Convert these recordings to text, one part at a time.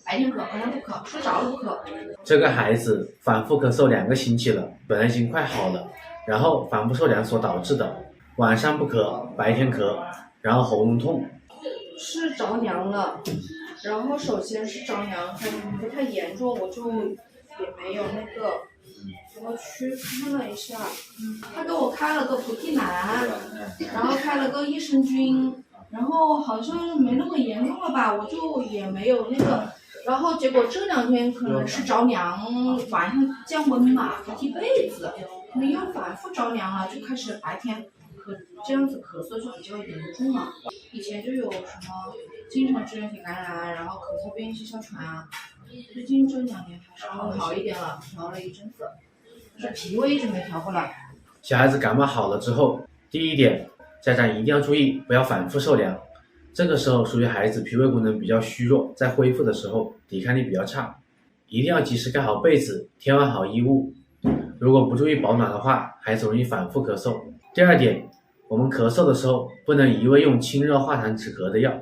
白天咳，晚上不咳，睡着了不咳。这个孩子反复咳嗽2个星期了，本来已经快好了，然后反复受凉所导致的，晚上不咳，白天咳，然后喉咙痛。是着凉了，然后首先是着凉，还不太严重，我就也没有那个，我去看了一下，他给我开了个普替南，然后开了个益生菌，然后好像没那么严重了吧，我就也没有那个，然后结果这2天可能是着凉，晚上降温嘛，还踢被子，可能又反复着凉了，就开始白天这样子咳嗽就比较严重了。以前就有什么经常支原体感染，然后咳嗽变性哮喘啊，最近这2年还稍微好一点了，调了一阵子，但是脾胃一直没调过来。小孩子感冒好了之后，第一点，家长一定要注意，不要反复受凉。这个时候属于孩子脾胃功能比较虚弱，在恢复的时候抵抗力比较差，一定要及时盖好被子，添换好衣物。如果不注意保暖的话，孩子容易反复咳嗽。第二点，我们咳嗽的时候不能一味用清热化痰止咳的药，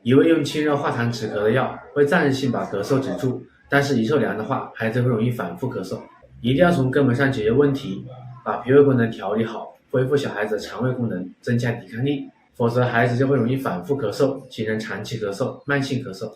一味用清热化痰止咳的药会暂时性把咳嗽止住，但是一受凉的话，孩子会容易反复咳嗽。一定要从根本上解决问题，把脾胃功能调理好，恢复小孩子的肠胃功能，增强抵抗力，否则孩子就会容易反复咳嗽，形成长期咳嗽、慢性咳嗽。